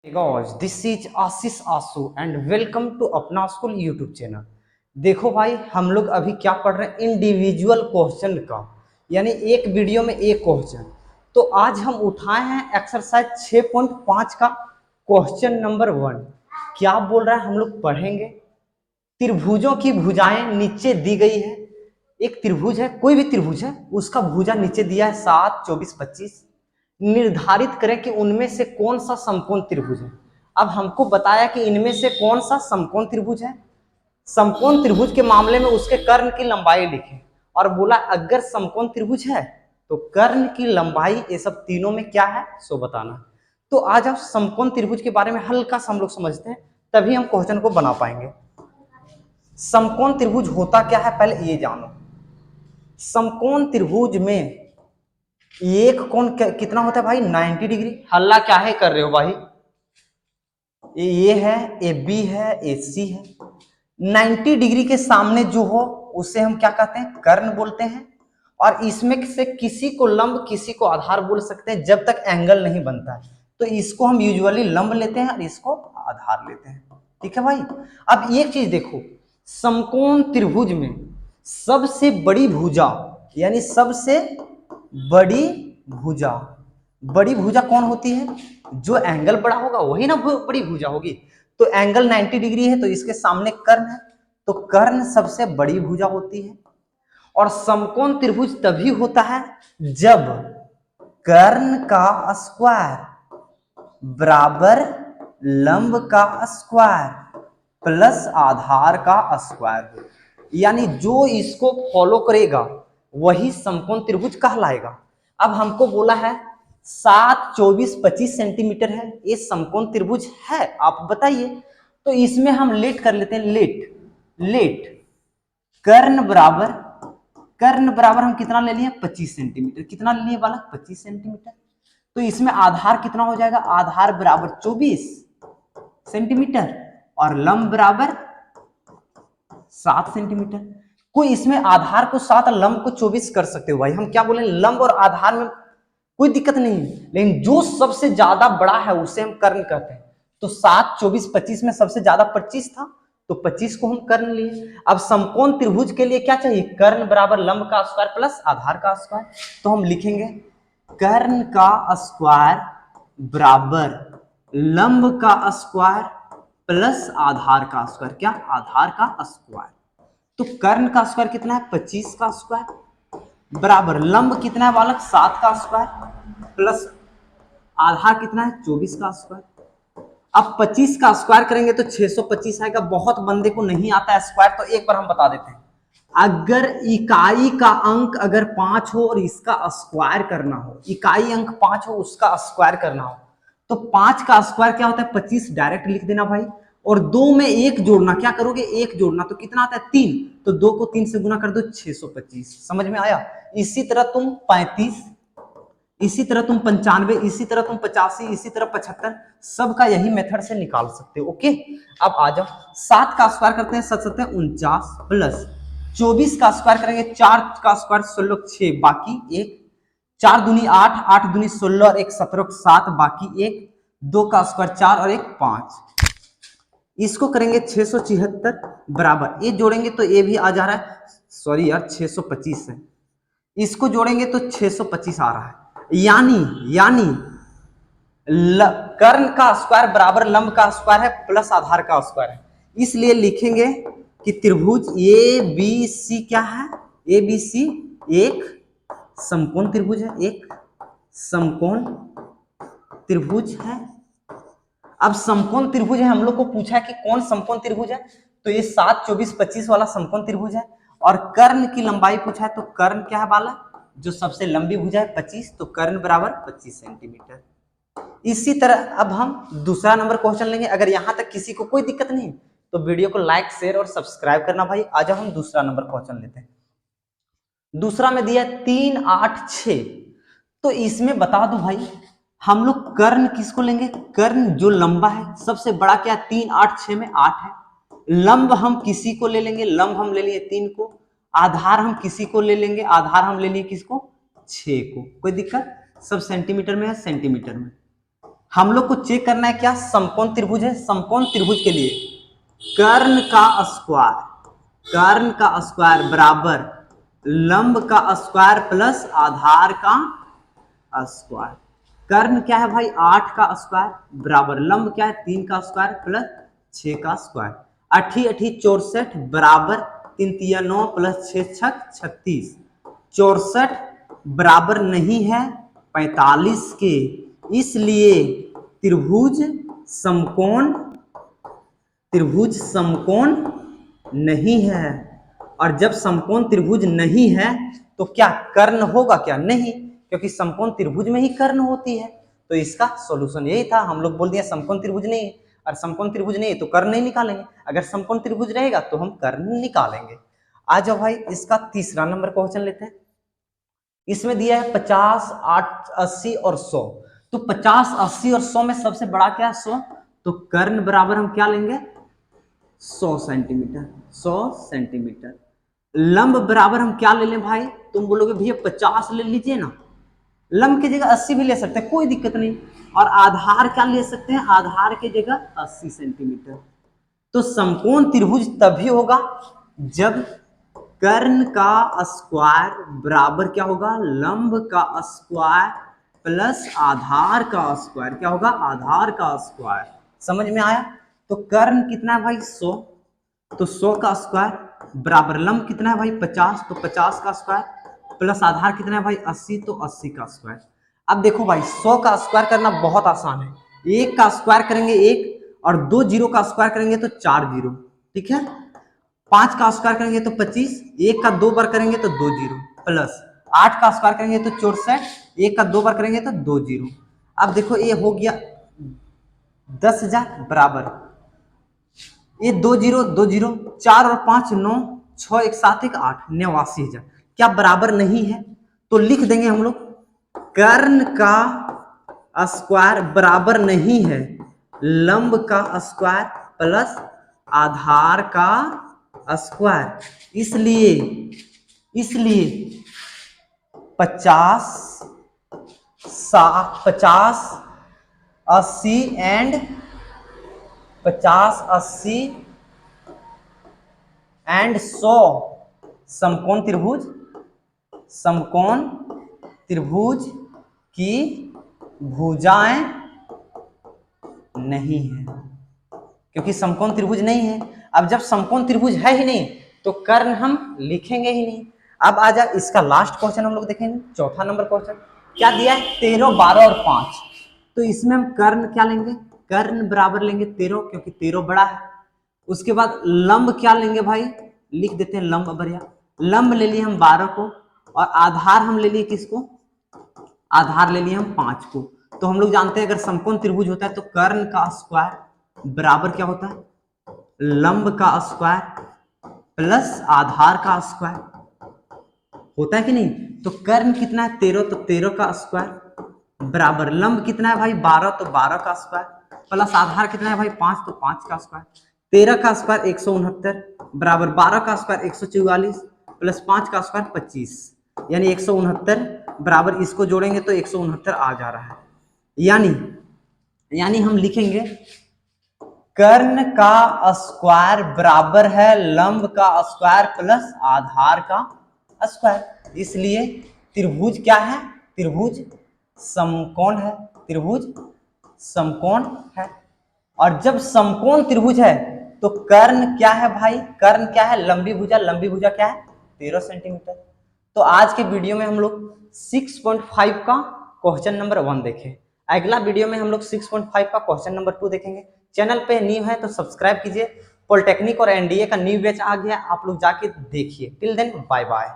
Guys, this is Ashish Aasu and welcome to अपना school YouTube channel. देखो भाई, हम लोग अभी क्या पढ़ रहे हैं, इंडिविजुअल क्वेश्चन का, यानी एक वीडियो में एक क्वेश्चन। तो आज हम उठाए हैं एक्सरसाइज 6.5 का क्वेश्चन नंबर 1। क्या बोल रहा है, हम लोग पढ़ेंगे। त्रिभुजों की भुजाएं नीचे दी गई है। एक त्रिभुज है, कोई भी त्रिभुज है, उसका भुजा नीचे दिया है 7, 24, 25। निर्धारित करें कि उनमें से कौन सा समकोण त्रिभुज है। अब हमको बताया कि इनमें से कौन सा समकोण त्रिभुज है। समकोण त्रिभुज के मामले में उसके कर्ण की लंबाई लिखें, और बोला अगर समकोण त्रिभुज है तो कर्ण की लंबाई, ये सब तीनों में क्या है सो बताना। तो आज आप समकोण त्रिभुज के बारे में हल्का सा हम लोग समझते हैं, तभी हम क्वेश्चन को बना पाएंगे। समकोण त्रिभुज होता क्या है, पहले ये जानो। समकोण त्रिभुज में एक कोण कितना होता है भाई, 90 डिग्री। हल्ला क्या है कर रहे हो भाई, ये है, ए बी है, ए सी है। 90 डिग्री के सामने जो हो उसे हम क्या कहते हैं, कर्ण बोलते हैं। और इसमें से किसी को लंब किसी को आधार बोल सकते हैं, जब तक एंगल नहीं बनता है। तो इसको हम यूजुअली लंब लेते हैं और इसको आधार लेते हैं। ठीक है भाई। अब एक चीज देखो, समकोण त्रिभुज में सबसे बड़ी भुजा, यानी सबसे बड़ी भुजा, बड़ी भुजा कौन होती है, जो एंगल बड़ा होगा वही ना बड़ी भुजा होगी। तो एंगल 90 डिग्री है तो इसके सामने कर्ण है, तो कर्ण सबसे बड़ी भुजा होती है। और समकोण त्रिभुज तभी होता है जब कर्ण का स्क्वायर बराबर लंब का स्क्वायर प्लस आधार का स्क्वायर हो। यानी जो इसको फॉलो करेगा वही समकोण त्रिभुज कहलाएगा। अब हमको बोला है 7, 24, 25 सेंटीमीटर है, ये समकोण त्रिभुज है, आप बताइए। तो इसमें हम लेट कर लेते हैं, लेट कर्ण बराबर हम कितना ले लिए, 25 सेंटीमीटर। कितना ले लिए बालक, 25 सेंटीमीटर। तो इसमें आधार कितना हो जाएगा, आधार बराबर 24 सेंटीमीटर और लंब बराबर 7 सेंटीमीटर। कोई इसमें आधार को 7 और लंब को 24 कर सकते हो भाई। हम क्या बोले, लंब और आधार में कोई दिक्कत नहीं है, लेकिन जो सबसे ज्यादा बड़ा है उसे हम कर्ण कहते हैं। तो 7, 24, 25 में सबसे ज्यादा 25 था, तो 25 को हम कर्ण लिए। अब समकोण त्रिभुज के लिए क्या चाहिए, कर्ण बराबर लंब का स्क्वायर प्लस आधार का स्क्वायर। तो हम लिखेंगे कर्ण का स्क्वायर बराबर लंब का स्क्वायर प्लस आधार का स्क्वायर। क्या, आधार का स्क्वायर। तो कर्ण का स्क्वायर कितना है, 25 का स्क्वायर बराबर लंब कितना है बालक, 7 का स्क्वायर प्लस आधार कितना है, 24 का स्क्वायर। अब 25 का स्क्वायर करेंगे तो 625 आएगा। बहुत बंदे को नहीं आता है स्क्वायर, तो एक बार हम बता देते हैं। अगर इकाई का अंक अगर 5 हो और इसका स्क्वायर करना हो, इकाई अंक 5 हो उसका स्क्वायर करना हो, तो 5 का स्क्वायर क्या होता है, 25 डायरेक्ट लिख देना भाई। और 2 में 1 जोड़ना, क्या करोगे, 1 जोड़ना, तो कितना आता है, 3। तो 2 को 3 से गुना कर दो, 625। समझ में आया। इसी तरह तुम 35, इसी तरह तुम 95, इसी तरह तुम 85, इसी तरह 75, सबका यही मेथड से निकाल सकते हो। ओके। अब आ जाओ, 7 का स्क्वायर करते हैं, 7 7 49 प्लस 24 का स्क्वायर करेंगे, 4 का स्क्वायर 16, 6 बाकी 1, 4 दूनी 8, 8 दूनी 16 और 1 17, 7 बाकी 1, 2 का स्क्वायर 4 और 1 5। इसको करेंगे 676 बराबर, ये जोड़ेंगे तो ये भी आ जा रहा है, सॉरी यार 625 है, इसको जोड़ेंगे तो 625 आ रहा है। यानी कर्ण का स्क्वायर बराबर लंब का स्क्वायर है प्लस आधार का स्क्वायर है। इसलिए लिखेंगे कि त्रिभुज ए बी सी क्या है, ए बी सी एक समकोण त्रिभुज है, एक समकोण त्रिभुज है। अब समकोण त्रिभुज है, हम लोग को पूछा है कि कौन समकोण त्रिभुज है, तो ये 7, 24, 25 वाला समकोण त्रिभुज है। और कर्ण की लंबाई पूछा है, तो कर्ण क्या है वाला, जो सबसे लंबी भुजा है 25, तो कर्ण बराबर 25 सेंटीमीटर। इसी तरह अब हम दूसरा नंबर क्वेश्चन लेंगे। अगर यहां तक किसी को कोई दिक्कत नहीं तो वीडियो को लाइक, शेयर और सब्सक्राइब करना भाई। आज हम दूसरा नंबर क्वेश्चन लेते हैं। दूसरा में दिया 3, 8, 6। तो इसमें बता दो भाई, हम लोग कर्ण किसको लेंगे, कर्ण जो लंबा है, सबसे बड़ा क्या है, 3, 8, 6 में 8 है। लंब हम किसी को ले लेंगे, लंब हम ले लिए 3 को। आधार हम किसी को ले लेंगे, आधार हम ले लिए किसको, 6 को। कोई दिक्कत, सब सेंटीमीटर में है, सेंटीमीटर में। हम लोग को चेक करना है क्या, समकोण त्रिभुज है। समकोण त्रिभुज के लिए कर्ण का स्क्वायर बराबर लंब का स्क्वायर प्लस आधार का स्क्वायर। कर्ण क्या है भाई, 8 का स्क्वायर बराबर लंब क्या है, 3 का स्क्वायर प्लस 6 का स्क्वायर। 8 8 64 बराबर 3 3 9 प्लस 6 6 36। 64 बराबर नहीं है 45 के, इसलिए त्रिभुज समकोण नहीं है। और जब समकोण त्रिभुज नहीं है तो क्या कर्ण होगा क्या, नहीं, क्योंकि समकोण त्रिभुज में ही कर्ण होती है। तो इसका सॉल्यूशन यही था, हम लोग बोल दिया समकोण त्रिभुज नहीं है, और समकोण त्रिभुज नहीं है तो कर्ण नहीं निकालेंगे, अगर समकोण त्रिभुज रहेगा तो हम कर्ण निकालेंगे। आ जाओ भाई, इसका तीसरा नंबर क्वेश्चन लेते हैं। इसमें दिया है 50, 80 और 100। तो 50, 80 और 100 में सबसे बड़ा क्या है, 100। तो कर्ण बराबर हम क्या लेंगे, 100 सेंटीमीटर। 100 सेंटीमीटर। लंब बराबर हम क्या ले लें भाई, तुम बोलोगे भैया 50 ले लीजिए ना, लंब की जगह 80 भी ले सकते हैं, कोई दिक्कत नहीं। और आधार क्या ले सकते हैं, आधार की जगह 80 सेंटीमीटर। तो समकोण त्रिभुज तभी होगा जब कर्ण का स्क्वायर बराबर क्या होगा, लंब का स्क्वायर प्लस आधार का स्क्वायर। क्या होगा, आधार का स्क्वायर। समझ में आया। तो कर्ण कितना है भाई, 100, तो 100 का स्क्वायर बराबर लंब कितना है भाई, 50, तो 50 का स्क्वायर प्लस आधार कितना है भाई, 80, तो 80 का स्क्वायर। अब देखो भाई, 100 का स्क्वायर करना बहुत आसान है। 1 का स्क्वायर करेंगे 1, और 2 जीरो का स्क्वायर करेंगे तो 4 जीरो, ठीक है। 5 का स्क्वायर करेंगे तो 25, 1 का 2 बार करेंगे तो 2 जीरो, प्लस 8 का स्क्वायर करेंगे तो 64, 1 का 2 बार करेंगे तो 2 जीरो। अब देखो ये हो गया 10,000 बराबर, ये 2 जीरो 2 जीरो, 4 और 5 9, 6 1 7 1 8, 89,000। क्या बराबर नहीं है, तो लिख देंगे हम लोग कर्ण का स्क्वायर बराबर नहीं है लंब का स्क्वायर प्लस आधार का स्क्वायर। इसलिए 50 80 एंड 50 80 एंड 100 समकोण त्रिभुज की भुजाएं नहीं है, क्योंकि समकोण त्रिभुज नहीं है। अब जब समकोण त्रिभुज है ही नहीं तो कर्ण हम लिखेंगे ही नहीं। अब आ जा, इसका लास्ट क्वेश्चन हम लोग देखेंगे, चौथा नंबर क्वेश्चन। क्या दिया है, 13 12 और 5। तो इसमें हम कर्ण क्या लेंगे, कर्ण बराबर लेंगे 13, क्योंकि 13 बड़ा है। उसके बाद लंब क्या लेंगे भाई, लिख देते हैं लंब बढ़िया। लंब ले लिए हम 12 को, और आधार हम ले लिए किसको, आधार ले लिए हम 5 को। तो हम लोग जानते हैं अगर समकोण त्रिभुज होता है तो कर्ण का स्क्वायर बराबर क्या होता है, लंब का स्क्वायर प्लस आधार का स्क्वायर होता है कि नहीं। तो कर्ण कितना है 13, तो 13 का स्क्वायर बराबर लंब कितना है भाई 12, तो 12 का स्क्वायर प्लस आधार कितना है भाई 5, तो 5 का स्क्वायर। 13 का स्क्वायर 169 बराबर 12 का स्क्वायर 144 प्लस 5 का स्क्वायर 25, यानी 169 बराबर इसको जोड़ेंगे तो 169 आ जा रहा है। यानी हम लिखेंगे कर्ण का स्क्वायर बराबर है लंब का स्क्वायर प्लस आधार का स्क्वायर। इसलिए त्रिभुज क्या है, त्रिभुज समकोण है, त्रिभुज समकोण है। और जब समकोण त्रिभुज है तो कर्ण क्या है भाई, कर्ण क्या है, लंबी भुजा क्या है 13 सेंटीमीटर। तो आज के वीडियो में हम लोग 6.5 का क्वेश्चन नंबर 1 देखें। अगला वीडियो में हम लोग 6.5 का क्वेश्चन नंबर 2 देखेंगे। चैनल पे न्यू है तो सब्सक्राइब कीजिए। पॉलिटेक्निक और एनडीए का न्यू बैच आ गया, आप लोग जाके देखिए। Till then bye bye.